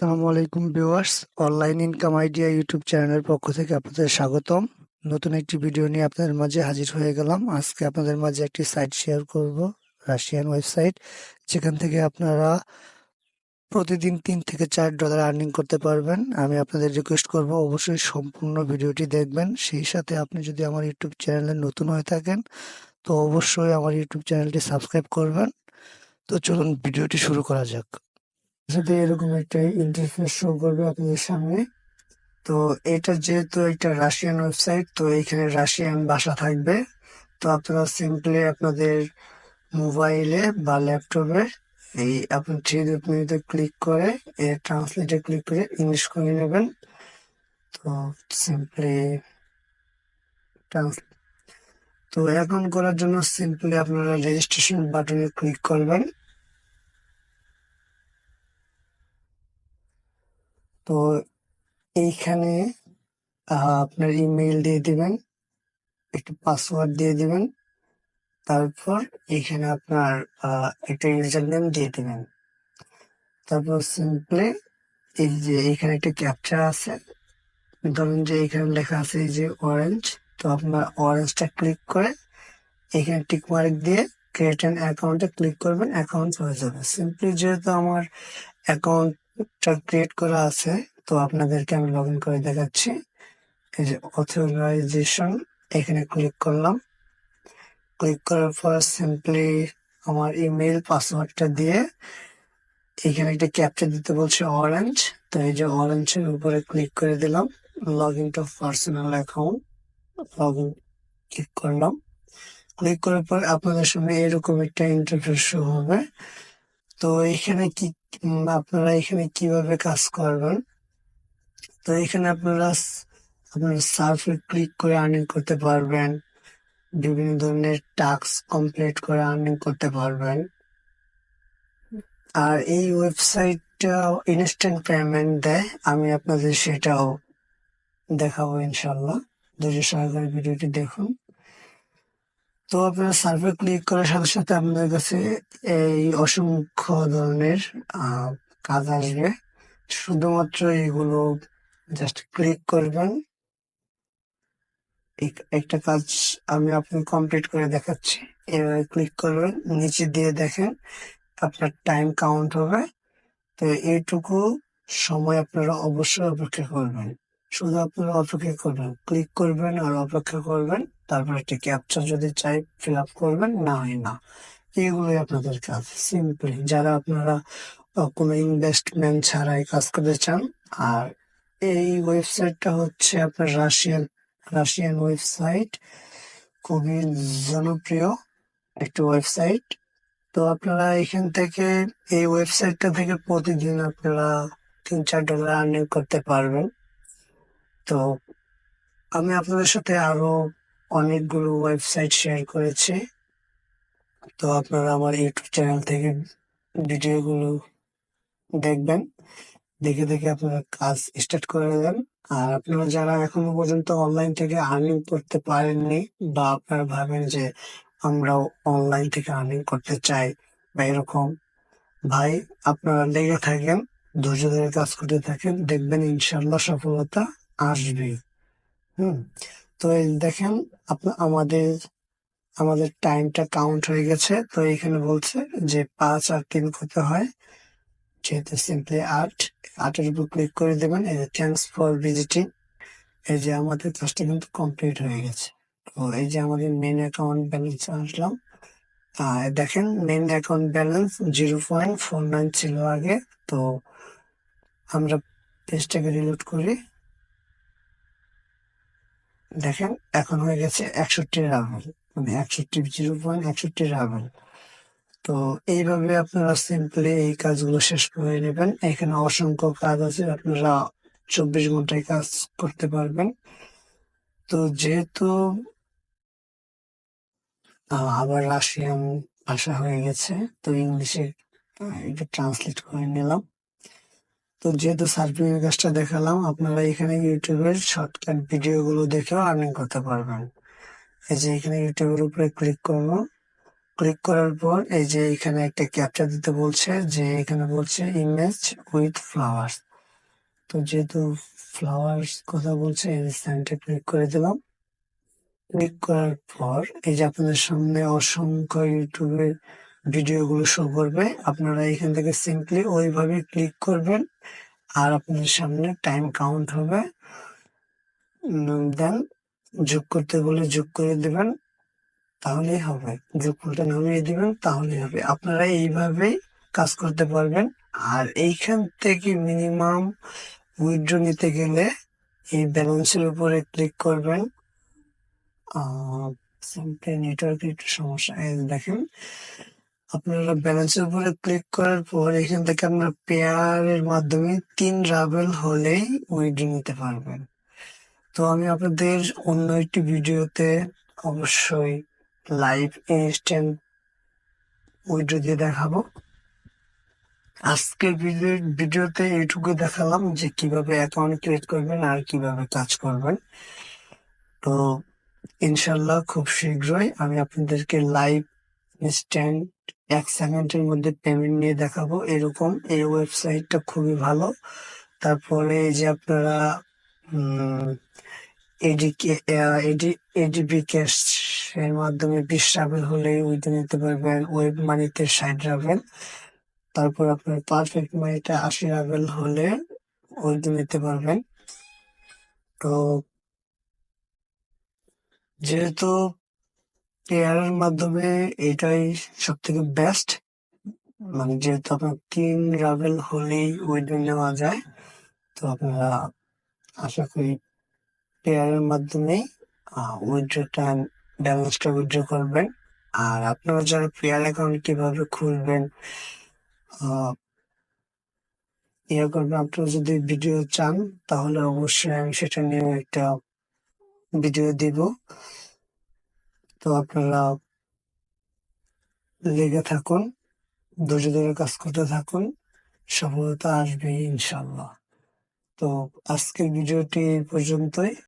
আসসালামু আলাইকুম viewers, online income idea YouTube চ্যানেলের পক্ষ থেকে আপনাদের স্বাগতম। নতুন একটি ভিডিও নিয়ে আপনাদের মাঝে হাজির হয়ে গেলাম। আজকে আপনাদের মাঝে একটি সাইট শেয়ার করব, রাশিয়ান ওয়েবসাইট, যেখান থেকে আপনারা প্রতিদিন $3 থেকে $4 আর্নিং করতে পারবেন। আমি আপনাদের রিকোয়েস্ট করব অবশ্যই সম্পূর্ণ ভিডিওটি দেখবেন। সেই সাথে আপনি যদি আমার ইউটিউব চ্যানেলে নতুন হয়ে থাকেন তো অবশ্যই আমার ইউটিউব চ্যানেলটি সাবস্ক্রাইব করবেন। তো চলুন ভিডিওটি শুরু করা যাক। সাথে এরকম একটা ইন্টারফেস শো করবে আপনাদের সামনে। তো এটা যেহেতু একটা রাশিয়ান ওয়েবসাইট, তো এখানে রাশিয়ান ভাষা থাকবে। তো আপনারা সিম্পলি আপনাদের মোবাইলে বা ল্যাপটপে এই আপনি থ্রি ডট মেনুতে ক্লিক করে ট্রান্সলেটে ক্লিক করে ইংলিশ করে নেবেন। তো সিম্পলি তো এখন করার জন্য সিম্পলি আপনারা রেজিস্ট্রেশন বাটনে ক্লিক করবেন। তো এইখানে আপনার ইমেইল দিয়ে দিবেন, একটু পাসওয়ার্ড দিয়ে দিবেন, তারপর এখানে আপনার একটা ইউজার নেম দিয়ে দিবেন। তারপর সিম্পলি এই যে এখানে একটা ক্যাপচা আছে, ধরুন যে এখানে লেখা আছে এই যে অরেঞ্জ, তো আপনার অরেঞ্জটা ক্লিক করে এখানে টিক মার্ক দিয়ে ক্রিয়েট অ্যান অ্যাকাউন্টে ক্লিক করবেন, অ্যাকাউন্ট হয়ে যাবে। সিম্পলি যেহেতু আমার অ্যাকাউন্টটা ক্রিয়েট করা আছে, তো আপনাদেরকে আমি লগ ইন করে দেখাচ্ছি। এই যে অথরাইজেশন, এখানে ক্লিক করলাম। ক্লিক করার পর সিম্পলি আমার ইমেল পাসওয়ার্ডটা দিয়ে এখানে একটা ক্যাপচা দিতে বলছে অরেঞ্জ, তো এই যে অরেঞ্জের উপরে ক্লিক করে দিলাম। Log in to personal account, log in click করলাম। ক্লিক করার পর আপনাদের সামনে এরকম একটা ইন্টারফেস শো হবে। তো এখানে আপনারা এখানে কিভাবে কাজ করবেন, তো এখানে আপনারা আপনার সার্ফে ক্লিক করে আর্নিং করতে পারবেন, বিভিন্ন ধরনের টাস্ক কমপ্লিট করে আর্নিং করতে পারবেন। আর এই ওয়েবসাইটটা ইনস্ট্যান্ট পেমেন্ট দেয়, আমি আপনাদের সেটাও দেখাবো ইনশাল্লাহ। ধৈর্য সহকারে ভিডিওটি দেখুন। তো আপনারা সার্ভে ক্লিক করার সাথে সাথে আপনাদের কাছে এই অসংখ্য ধরনের কাজ আসবে। শুধুমাত্র এগুলো জাস্ট ক্লিক করবেন। একটা কাজ আমি আপনাকে কমপ্লিট করে দেখাচ্ছি। এভাবে ক্লিক করবেন, নিচে দিয়ে দেখেন আপনার টাইম কাউন্ট হবে। তো এইটুকু সময় আপনারা অবশ্যই অপেক্ষা করবেন। শুধু আপনারা অপেক্ষা করবেন, ক্লিক করবেন আর অপেক্ষা করবেন। তারপর একটা ক্যাপচা যদি চাই ফিল আপ করবেন, না হয় না। এইগুলোই আপনাদের কাজ। সিম্পলি যারা আপনারা কোনো ইনভেস্টমেন্ট ছাড়াই কাজ করতে চান। আর এই ওয়েবসাইটটা হচ্ছে আপনার রাশিয়ান ওয়েবসাইট, খুবই জনপ্রিয় একটি ওয়েবসাইট। তো আপনারা এখান থেকে এই ওয়েবসাইটটা থেকে প্রতিদিন আপনারা $3-4 আর্নিং করতে পারবেন। তো আমি আপনাদের সাথে আরো অনেকগুলো ওয়েবসাইট শেয়ার করেছি। তো আপনারা আমার ইউটিউব চ্যানেল থেকে ভিডিওগুলো দেখবেন, দেখে দেখে আপনারা কাজ স্টার্ট করে দেন। আর আপনারা যারা এখনো পর্যন্ত অনলাইন থেকে আর্নিং করতে পারেননি, বা আপনারা ভাবেন যে আমরাও অনলাইন থেকে আর্নিং করতে চাই বা এরকম, ভাই আপনারা লেগে থাকেন, ধৈর্য ধরে কাজ করতে থাকেন, দেখবেন ইনশাল্লাহ সফলতা আসবে। হুম। তো এই দেখেন আপনার আমাদের টাইমটা কাউন্ট হয়ে গেছে। তো এখানে বলছে যে 5 আর 3 করতে হয়, যেহেতু সিম্পলি আটের উপর ক্লিক করে দেবেন। এই যে থ্যাংকস ফর ভিজিটিং, এই যে আমাদের কাজটা কিন্তু কমপ্লিট হয়ে গেছে। তো এই যে আমাদের মেন অ্যাকাউন্ট ব্যালেন্স আসলাম। দেখেন মেন অ্যাকাউন্ট ব্যালেন্স 0.49 ছিল আগে। তো আমরা পেজটাকে রিলোড করি, দেখেন এখন হয়ে গেছে 61 রাভেল, মানে 0.61 রাভেল। তো এইভাবে আপনারা সিম্পলি এই কাজগুলো শেষ করে নেবেন। এখানে অসংখ্য কাজ আছে, আপনারা 24 ঘন্টায় কাজ করতে পারবেন। তো যেহেতু আবার রাশিয়ান ভাষা হয়ে গেছে, তো ইংলিশে এটা ট্রান্সলেট করে নিলাম। তো যেহেতু সার্ফিং এর কাজটা দেখালাম, আপনারা এখানে ইউটিউবের শর্টকাট ভিডিও গুলো দেখেও আর্নিং করতে পারবেন। এই যে এখানে ইউটিউবের উপরে ক্লিক করবো, ক্লিক করার পর এই যে এখানে একটা ক্যাপচা দিতে বলছে, যে এখানে বলছে ইমেজ উইথ ফ্লাওয়ার্স। তো যেহেতু ফ্লাওয়ার্স কথা বলছে, এই সাইনটা ক্লিক করে দিলাম। ক্লিক করার পর এই যে আপনাদের সামনে অসংখ্য ইউটিউবের ভিডিওগুলো শো করবে। আপনারা এখান থেকে সিম্পলি ওইভাবে ক্লিক করবেন আর আপনাদের সামনে টাইম কাউন্ট হবে। দেন যোগ করতে বলে যোগ করে দেবেন, তাহলেই হবে। যোগ করতে নামিয়ে দিবেন, তাহলেই হবে। আপনারা এইভাবেই কাজ করতে পারবেন। আর এইখান থেকে মিনিমাম উইথড্র নিতে গেলে এই ব্যালেন্সের উপরে ক্লিক করবেন। সিম্পলি নেটওয়ার্কের একটু সমস্যা। এই দেখেন, আপনারা ব্যালেন্সের উপরে ক্লিক করার পর এখান থেকে আপনার পেয়ারের মাধ্যমে 3 রাবেল হলেই উইথড্র নিতে পারবেন। তো আমি আপনাদের অন্য একটি ভিডিওতে অবশ্যই লাইভ ইনস্ট্যান্ট উইথড্র দিয়ে দেখাবো। আজকের ভিডিওতে এইটুকু দেখালাম যে কিভাবে অ্যাকাউন্ট ক্রিয়েট করবেন আর কিভাবে কাজ করবেন। তো ইনশাল্লাহ খুব শীঘ্রই আমি আপনাদেরকে লাইভ ইনস্ট্যান্ট 1 সেকেন্ডের মধ্যে পেমেন্ট নিয়ে দেখাবো। এরকম এই ওয়েবসাইটটা খুবই ভালো। তারপরে এই যে আপনারা এডিবি ক্যাশ এর মাধ্যমে 20 রাবেল হলেই উইথড্র নিতে পারবেন। ওয়েব মানিতে 60 রাবেল। তারপর আপনার পারফেক্ট মানিতে 80 রাবেল হলে উইথড্র নিতে পারবেন। তো যেহেতু পেয়ারের মাধ্যমে এটাই সব থেকে বেস্ট, মানে যেহেতু আপনার 3 রাবেল হলেই উইথড্র নেওয়া যায়, তো আপনারা আশা করি পেয়ারের মাধ্যমেই উইথড্রটা ব্যালেন্সটা উইথড্র করবেন। আর আপনারা যারা পেয়ার অ্যাকাউন্ট কিভাবে খুলবেন ইয়ে করবেন, আপনারা যদি ভিডিও চান তাহলে অবশ্যই আমি সেটা নিয়ে একটা ভিডিও দিব। তো আপনারা লেগে থাকুন, ধৈর্য ধরে কাজ করতে থাকুন, সফলতা আসবে ইনশাল্লাহ। তো আজকের ভিডিওটি এই পর্যন্তই।